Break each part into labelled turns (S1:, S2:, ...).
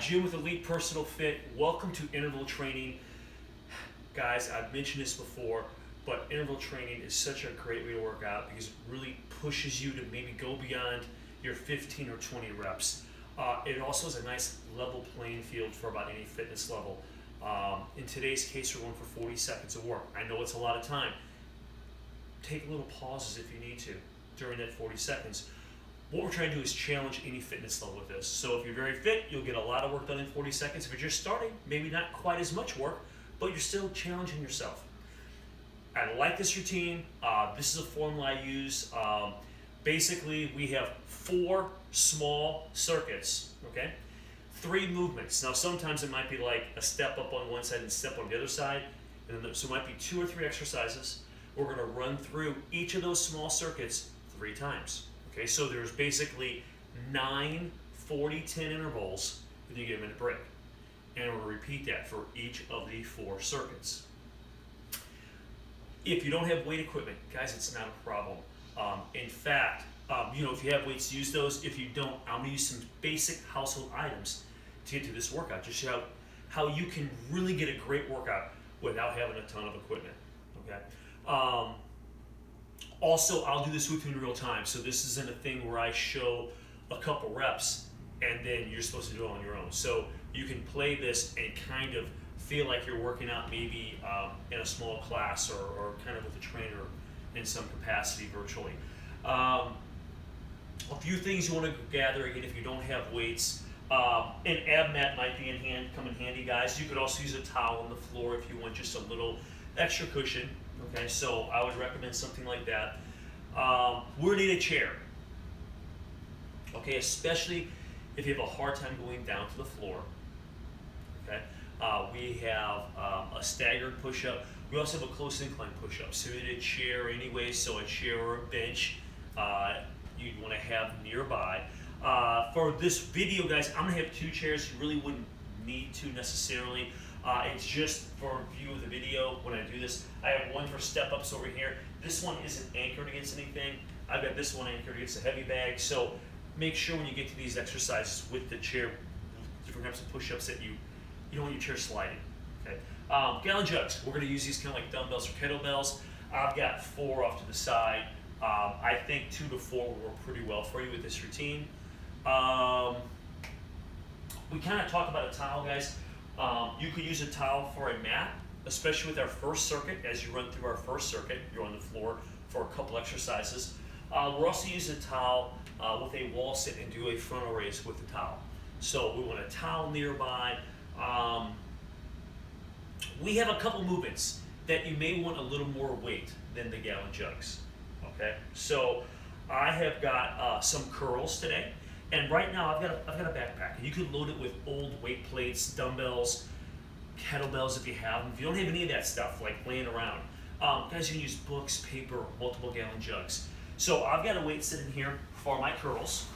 S1: Jim with Elite Personal Fit. Welcome to interval training. Guys, I've mentioned this before, but interval training is such a great way to work out because it really pushes you to maybe go beyond your 15 or 20 reps. It also is a nice level playing field for about any fitness level. In today's case, we're going for 40 seconds of work. I know it's a lot of time. Take little pauses if you need to during that 40 seconds. What we're trying to do is challenge any fitness level with this. So if you're very fit, you'll get a lot of work done in 40 seconds. If you're just starting, maybe not quite as much work, but you're still challenging yourself. I like this routine. This is a formula I use. Basically, we have 4 small circuits, okay? 3 movements. Now, sometimes it might be like a step up on one side and step on the other side. And then, so it might be 2 or 3 exercises. We're going to run through each of those small circuits 3 times. Okay, so there's basically 9 40-10 intervals, and you get a minute break. And we'll repeat that for each of the 4 circuits. If you don't have weight equipment, guys, it's not a problem. In fact, if you have weights, use those. If you don't, I'm going to use some basic household items to get to this workout. Just show how you can really get a great workout without having a ton of equipment. Okay. Also, I'll do this with you in real time. So this isn't a thing where I show a couple reps and then you're supposed to do it on your own. So you can play this and kind of feel like you're working out maybe in a small class or kind of with a trainer in some capacity virtually. A few things you want to gather, again, if you don't have weights. An ab mat might be come in handy, guys. You could also use a towel on the floor if you want just a little extra cushion. Okay, so I would recommend something like that. We're gonna need a chair. Okay, especially if you have a hard time going down to the floor. Okay, we have a staggered push up. We also have a close incline push up. So we need a chair anyway, so a chair or a bench you'd want to have nearby. For this video, guys, I'm gonna have 2 chairs. You really wouldn't need to necessarily. It's just for view of the video when I do this. I have one for step-ups over here. This one isn't anchored against anything. I've got this one anchored against a heavy bag. So make sure when you get to these exercises with the chair, different types of push-ups, that you don't want your chair sliding. Okay. Gallon jugs. We're going to use these kind of like dumbbells or kettlebells. I've got 4 off to the side. I think 2 to 4 will work pretty well for you with this routine. We kind of talk about a towel, guys. You could use a towel for a mat, especially with our first circuit. As you run through our first circuit, you're on the floor for a couple exercises. We're also using a towel with a wall sit and do a frontal raise with the towel. So we want a towel nearby. We have a couple movements that you may want a little more weight than the gallon jugs. Okay, so I have got some curls today. And right now I've got a backpack, and you can load it with old weight plates, dumbbells, kettlebells if you have them. If you don't have any of that stuff like laying around, guys, you can use books, paper, multiple gallon jugs. So I've got a weight sitting here for my curls,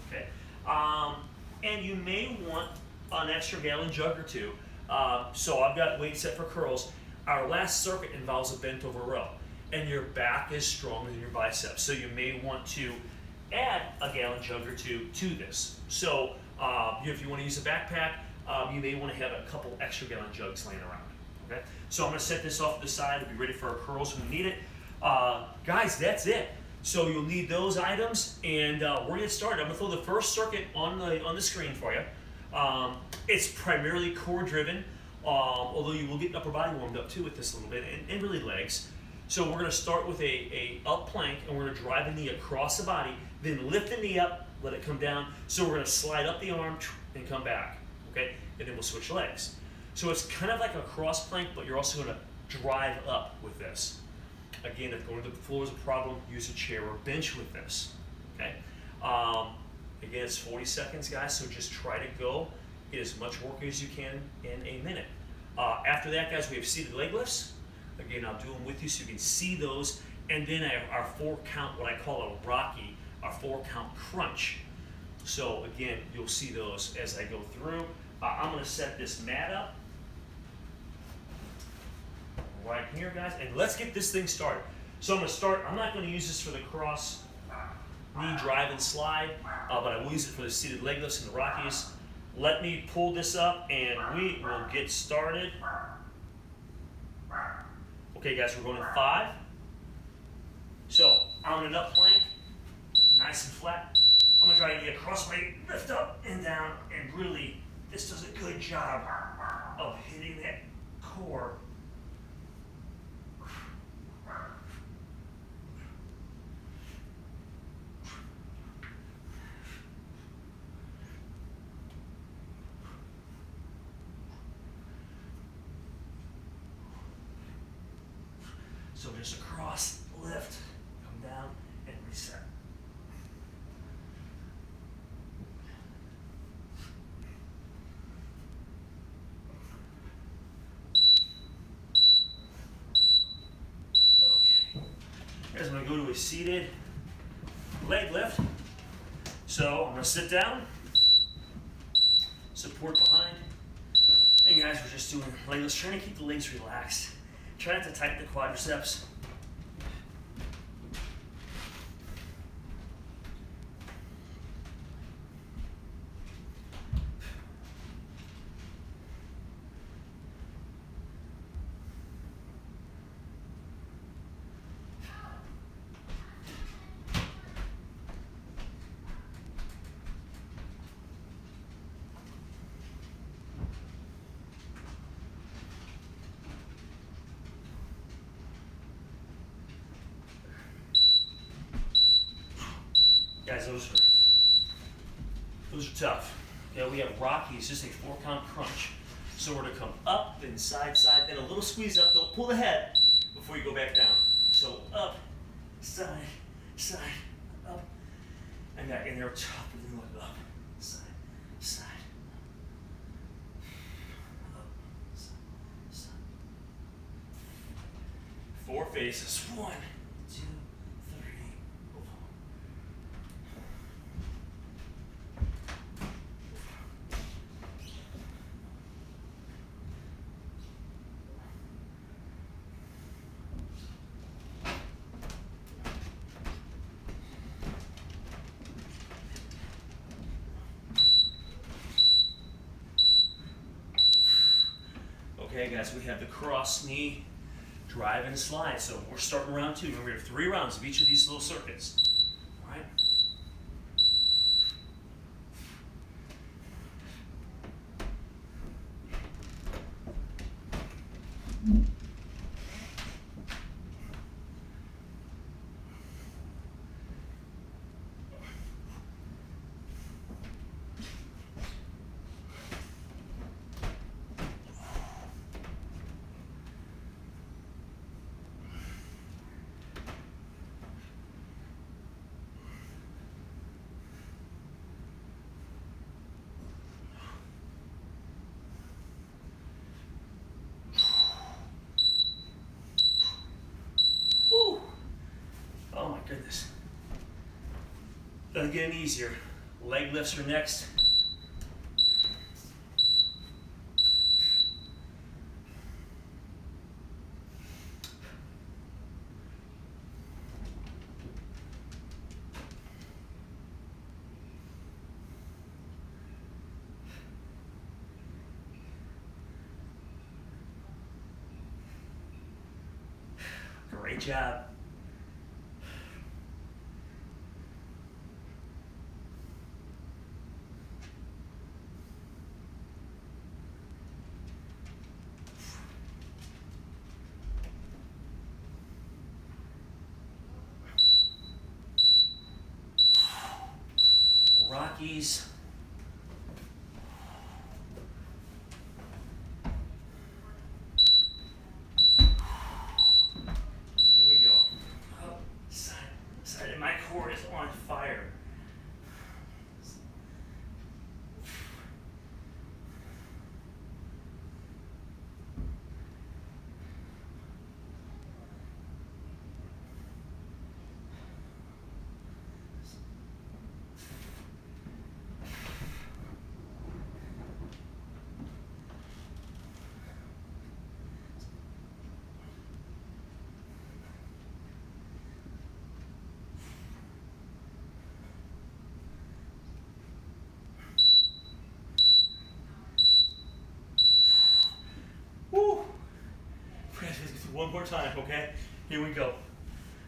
S1: okay? And you may want an extra gallon jug or 2. So I've got weight set for curls. Our last circuit involves a bent over row, and your back is stronger than your biceps. So you may want to add a gallon jug or 2 to this. So if you want to use a backpack, you may want to have a couple extra gallon jugs laying around. Okay, so I'm going to set this off to the side. We'll be ready for our curls when we need it. Guys, that's it. So you'll need those items, and we're going to get started. I'm going to throw the first circuit on the screen for you. It's primarily core driven, although you will get upper body warmed up too with this a little bit, and really legs. So we're going to start with a up plank, and we're going to drive the knee across the body, then lift the knee up, let it come down. So we're going to slide up the arm and come back, okay? And then we'll switch legs. So it's kind of like a cross plank, but you're also going to drive up with this. Again, if going to the floor is a problem, use a chair or bench with this, okay? Again, it's 40 seconds, guys, so just try to go get as much work as you can in a minute. After that, guys, we have seated leg lifts. Again, I'll do them with you so you can see those. And then our 4 count, what I call a Rocky, our 4 count crunch. So again, you'll see those as I go through. I'm going to set this mat up right here, guys, and let's get this thing started. So I'm going to start. I'm not going to use this for the cross knee drive and slide, but I will use it for the seated leg lifts and the Rockies. let me pull this up and we will get started. Okay guys, we're going in 5. So on an up plank, nice and flat. I'm gonna try to get a cross leg, lift up and down, and really, this does a good job of hitting that core. So just a cross, lift, come down, and reset. Okay. Here's I'm gonna go to a seated leg lift. So I'm gonna sit down, support behind, and guys, we're just doing leg lifts, trying to keep the legs relaxed. Try not to tighten the quadriceps. Guys, those are tough. Okay, we have Rockies, just a 4-count crunch. So we're gonna come up and side, then a little squeeze up. Don't pull the head before you go back down. So up, side, up, and back. And they're tough, and then look up, side, up, side. 4 phases. 1, 2, 3, 4. Okay, guys, we have the cross knee, drive and slide. So we're starting round 2. Remember, we have 3 rounds of each of these little circuits. All right. Woo. Oh my goodness. Doesn't get any easier. Leg lifts are next. Great job. Rockies. Here we go. Up, side, and my core is on fire. one more time, okay? Here we go.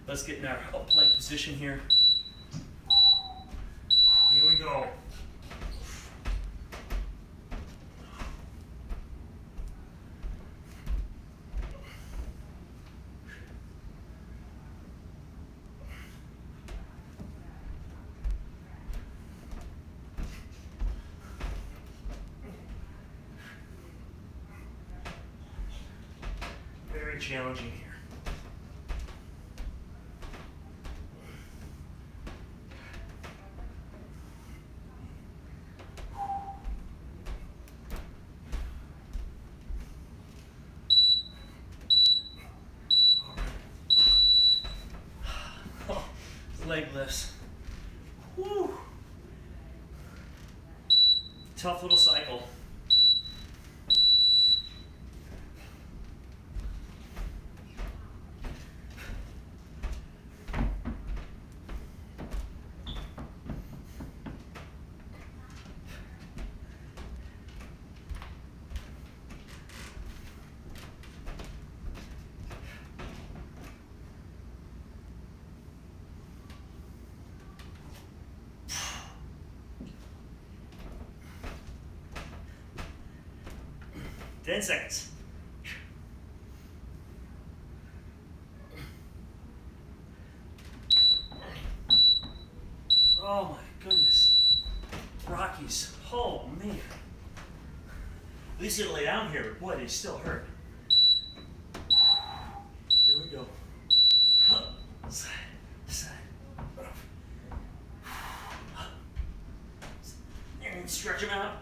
S1: Let's get in our up plank position here. Here we go. Very challenging here. Oh, leg lifts. Woo. Tough little cycle. Ten seconds. Oh my goodness. Rockies. Oh man. At least you lay down here, but boy, they still hurt. Here we go. Side, side. And stretch them out.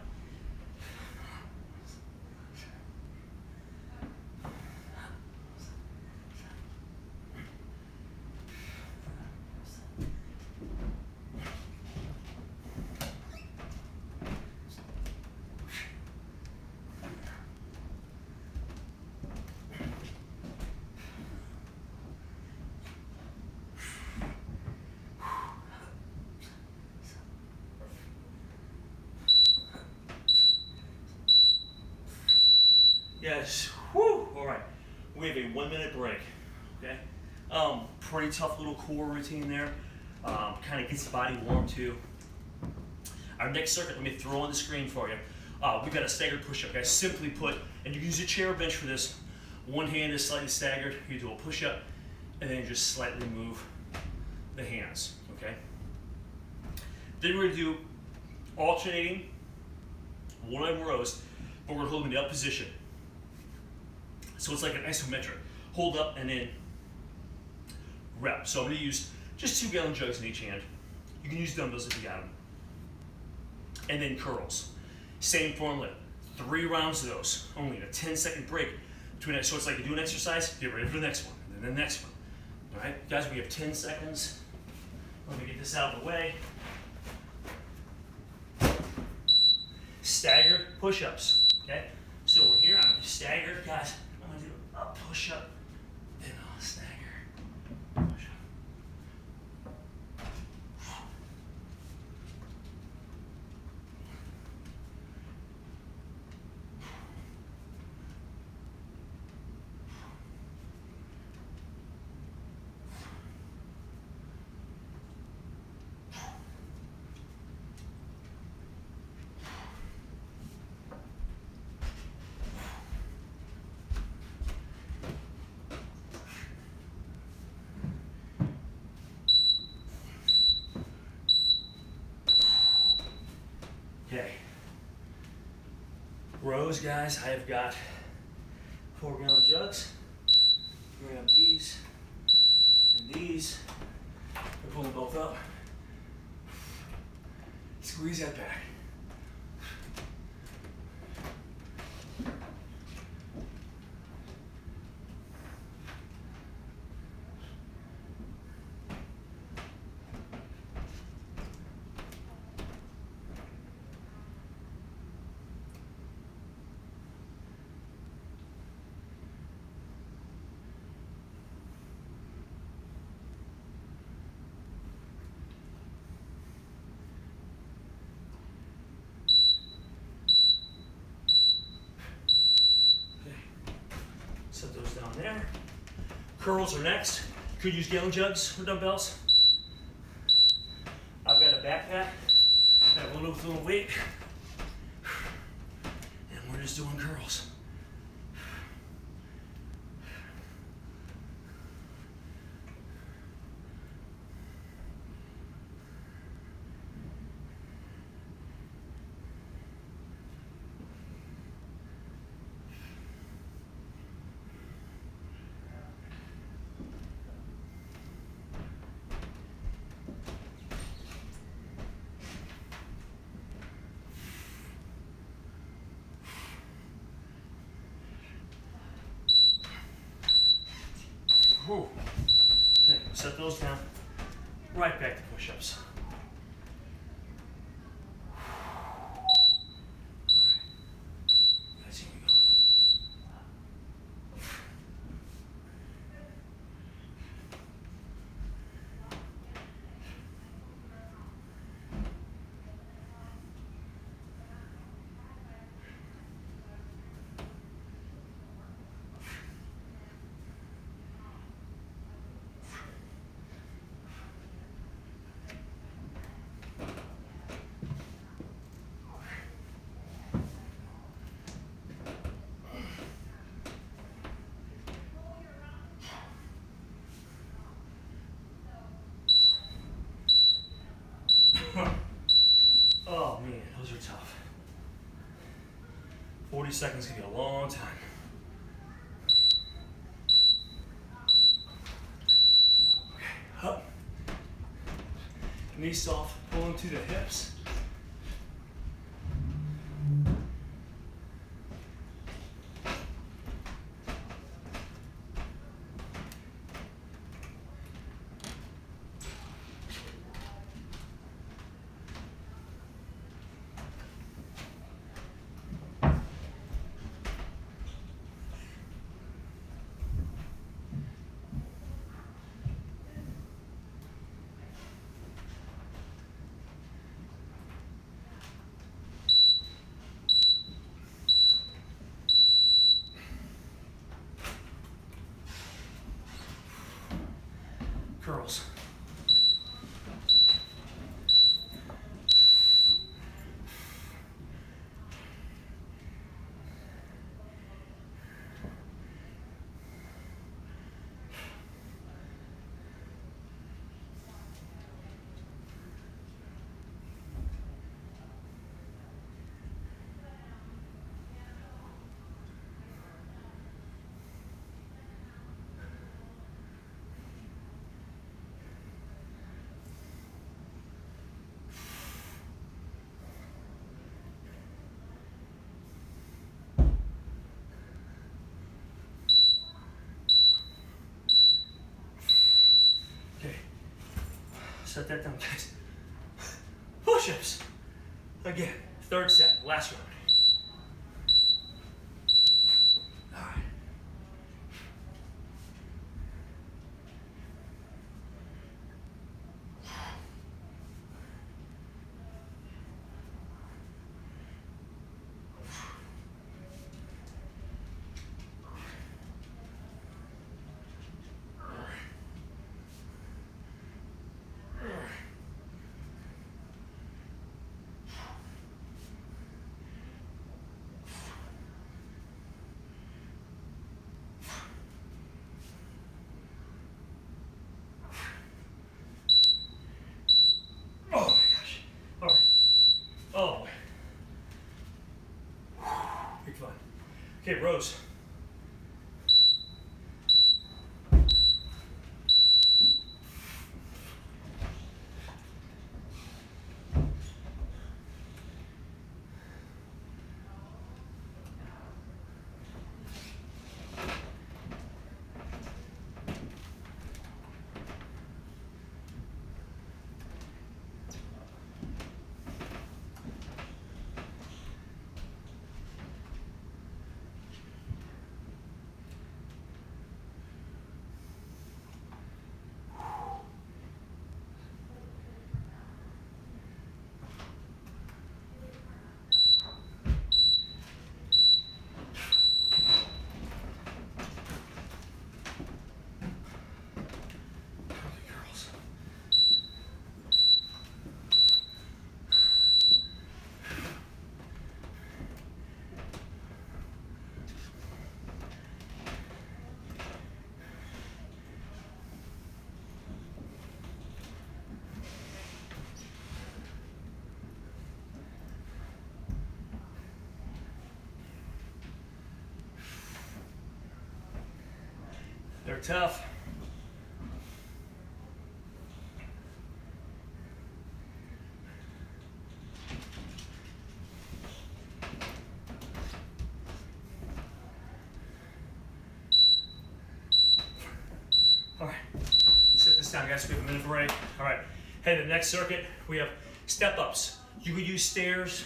S1: Yes. Whew. All right. We have a 1 minute break. Okay. Pretty tough little core routine there. Kind of gets the body warm too. Our next circuit, let me throw on the screen for you. We've got a staggered push-up, guys. Simply put, and you can use a chair or bench for this. One hand is slightly staggered. You do a push-up, and then you just slightly move the hands. Okay. Then we're gonna do alternating one-arm rows, but we're holding the up position. So it's like an isometric. Hold up and then rep. So I'm going to use just 2 gallon jugs in each hand. You can use dumbbells if you got them. And then curls. Same formula. 3 rounds of those. Only a 10-second break between that. So it's like you do an exercise, get ready for the next one, and then the next one. All right, guys, we have 10 seconds. Let me get this out of the way. Staggered push-ups. Okay, so we're here. I'm going to stagger, guys. I'm going to do a push-up, then I'll stagger. Push-up. Okay. Rows, guys, I have got 4 gallon jugs. Grab these and these. I pull them both up. Squeeze that back. Set those down there. curls are next. Could use gallon jugs or dumbbells. I've got a backpack. I have a little weight. And we're just doing curls. Whew. Okay, set those down. Right back to push-ups. Guys, here we go. Oh man, those are tough. 40 seconds can be a long time. Okay, up. Knees soft, pulling to the hips. Curls. Okay, set that down, guys. Push-ups. Again, third set, last round. All right. Oh my gosh. All right. Oh boy. Big fun. Okay, rows. They're tough. All right, set this down, guys. We have a minute break. All right, head to the next circuit. We have step ups. You could use stairs.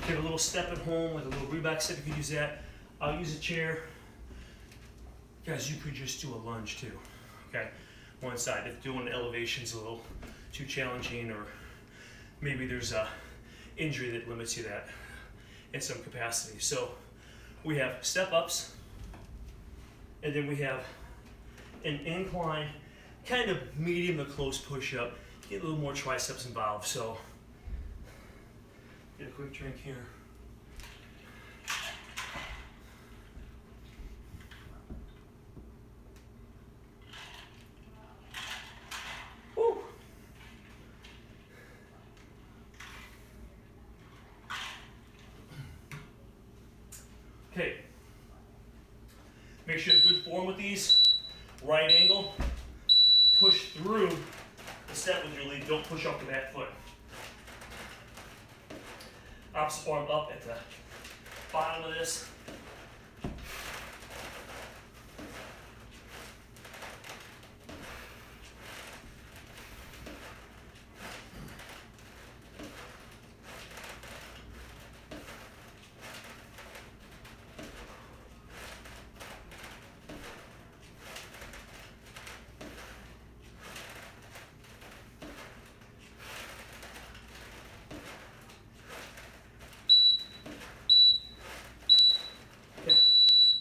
S1: If you have a little step at home, like a little reback step, you could use that. I'll use a chair. Guys, you could just do a lunge too, okay? One side. If doing elevation's a little too challenging, or maybe there's a injury that limits you that in some capacity. So we have step ups, and then we have an incline, kind of medium to close push up. Get a little more triceps involved. So get a quick drink here. Woo. Okay. Make sure you have good form with these. Right angle. Push through the step with your lead. Don't push off the back foot. Opposite arm up at the bottom of this.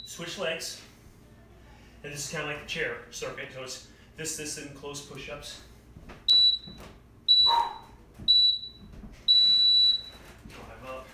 S1: Switch legs, and this is kind of like the chair circuit. So it's this, and close push-ups. Drive up.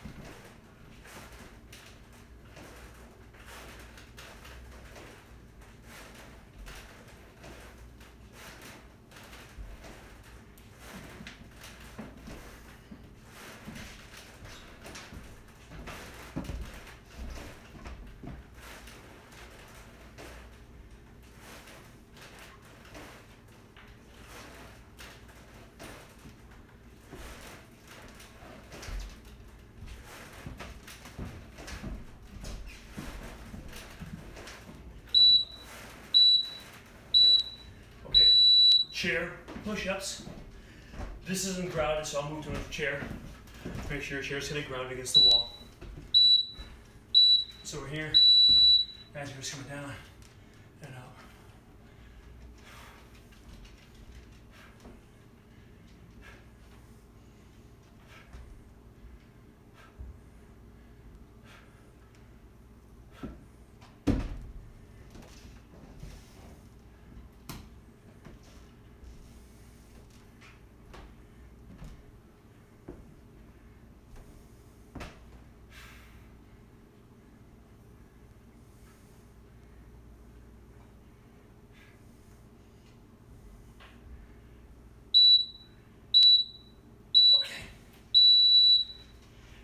S1: Chair push-ups. This isn't grounded, so I'll move to another chair. Make sure your chair's hitting grounded against the wall. So we're here. Guys, we're just coming down and up.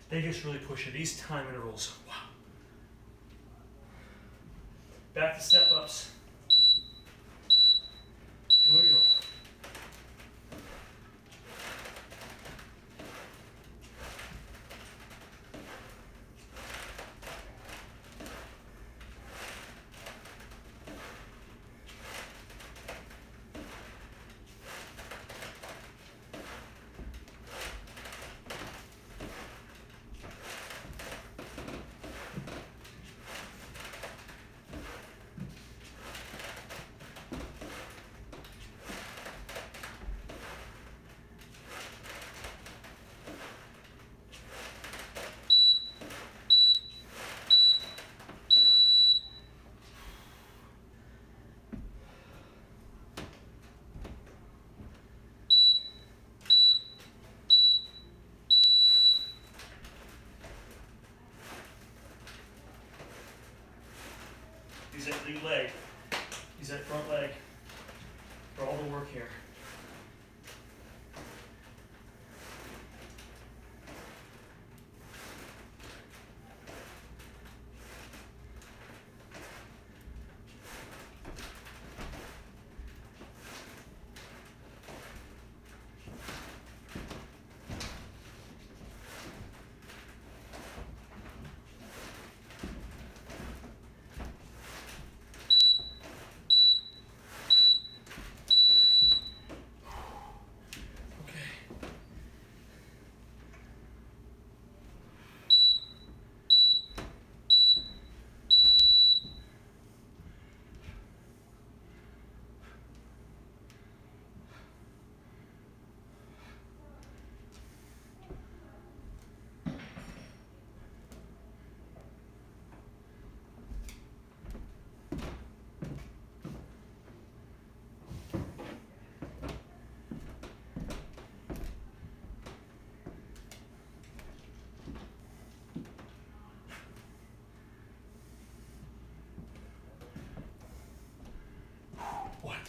S1: They just really push it. These time intervals, wow. Back to step ups. Here we go.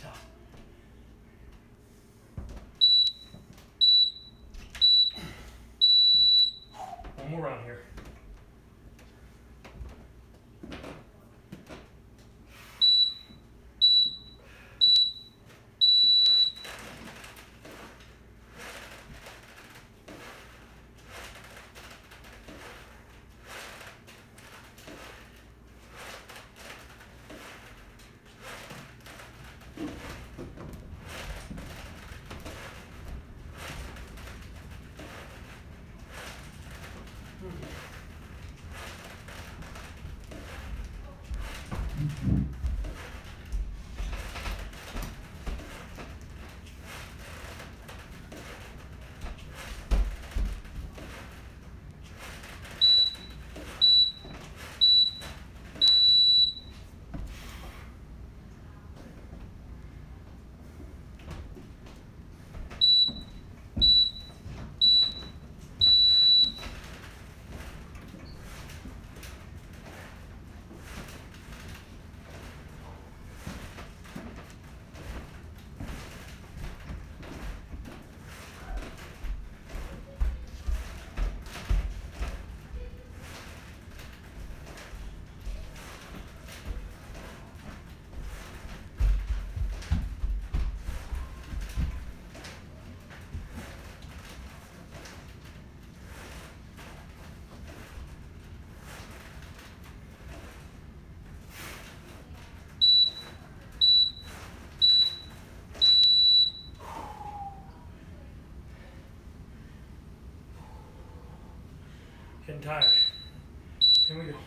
S1: tough. One more round here. Getting tired. Here we go.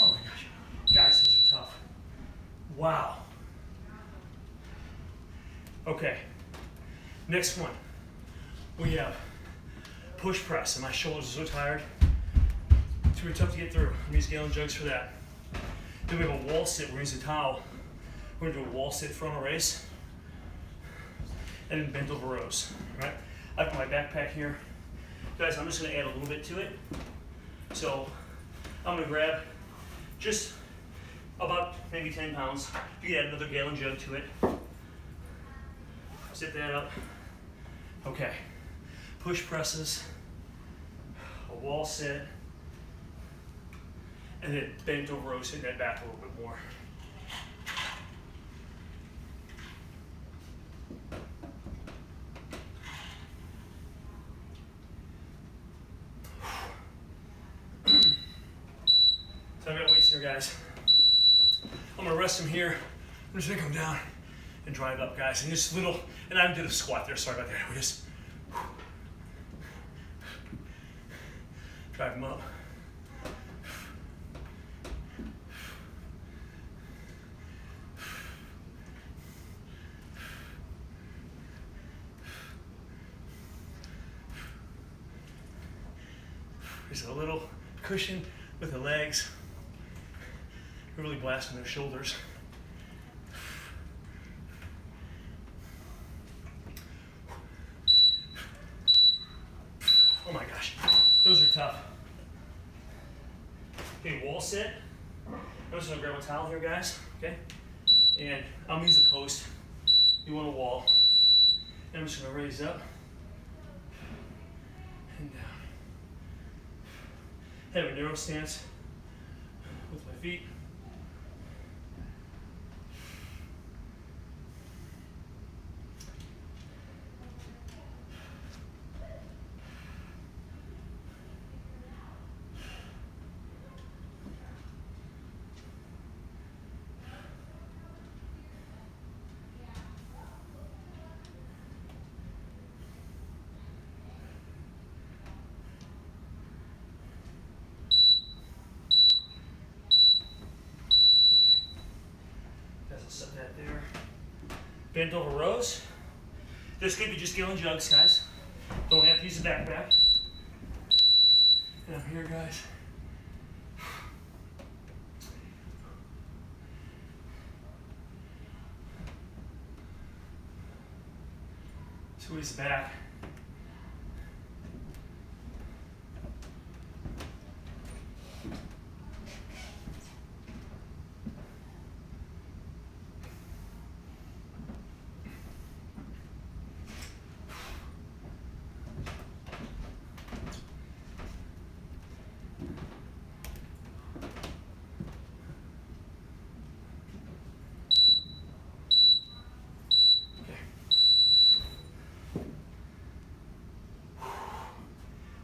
S1: Oh my gosh. Guys, these are tough. Wow. Okay. Next one. We have push press, and my shoulders are so tired. It's really tough to get through. I'm gonna use gallon jugs for that. Then we have a wall sit. We're gonna use a towel. We're gonna do a wall sit frontal raise, and then bent over rows. Right? I've got my backpack here, guys. I'm just gonna add a little bit to it. So I'm gonna grab just about maybe 10 pounds. You can add another gallon jug to it. Sit that up. Okay. Push presses, a wall sit, and then bent over rows, hitting that back a little bit more. So I've got weights here, guys. I'm gonna rest them here. I'm just gonna come down and drive up, guys. And just little, and I did a squat there, sorry about that. We just drive them up. There's a little cushion with the legs. We're really blasting their shoulders. Oh my gosh, those are tough. Okay, wall sit. I'm just gonna grab a towel here, guys, okay? And I'm gonna use a post. You want a wall. And I'm just gonna raise up and down. Have a narrow stance with my feet. Bent over rows. This could be just gallon jugs, guys. Don't have to use a backpack. And I'm here, guys. Squeeze the back.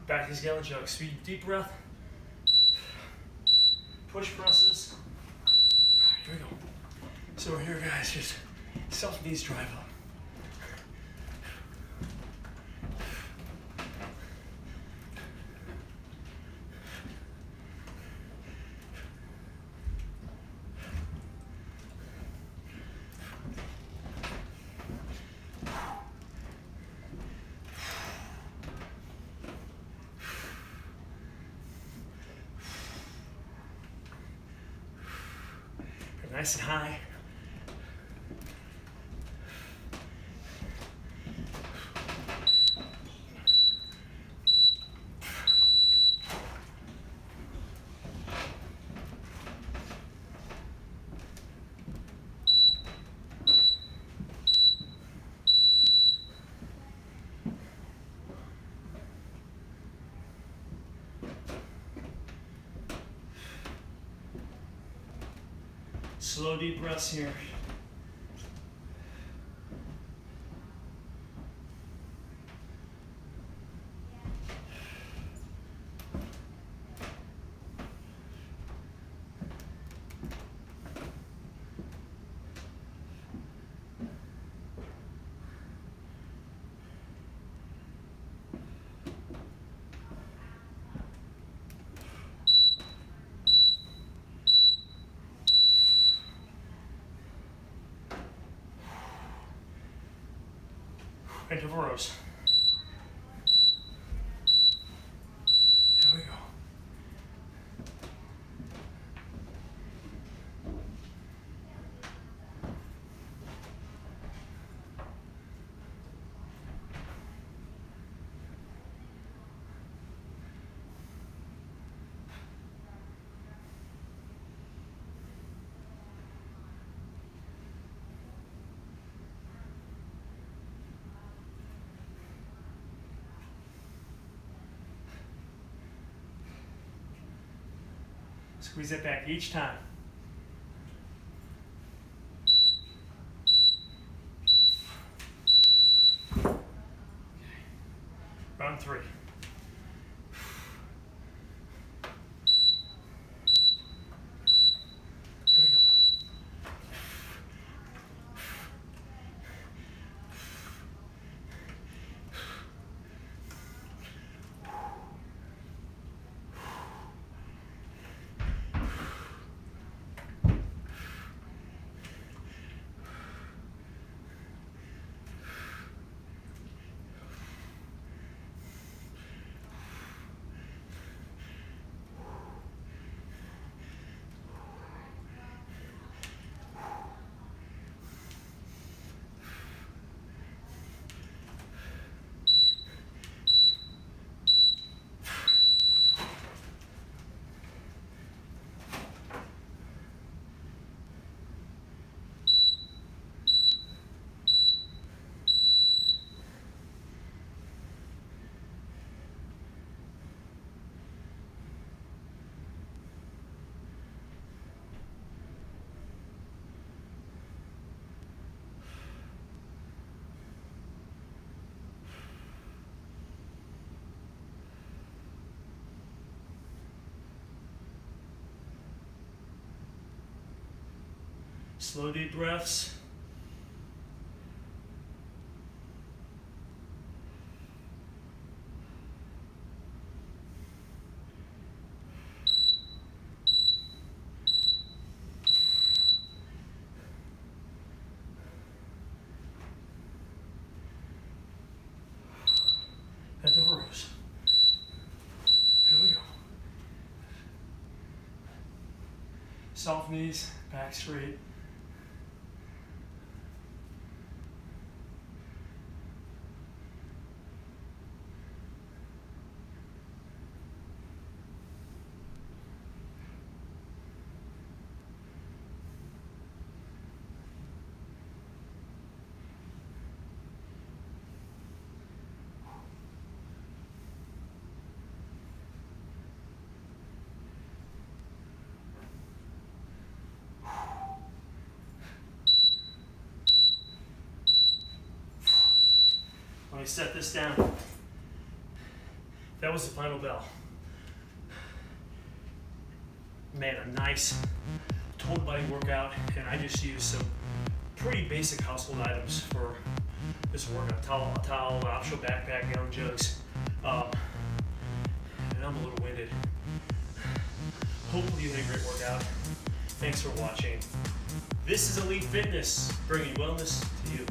S1: Back to these gallon jugs. Sweet deep breath. Push presses. Alright, here we go. So we're here, guys. Just self-knees drive up. Nice and high. Slow deep breaths here. Bent over rows. There we go. Squeeze it back each time. Okay. Round 3. Here we go. Slow deep breaths.
S2: Soft knees, back straight. Let me set this down. That was the final bell. Man, a nice total body workout, and I just used some pretty basic household items for this workout. A towel, an optional backpack, gallon jugs, and I'm a little winded. Hopefully you had a great workout. Thanks for watching. This is Elite Fitness, bringing wellness to you.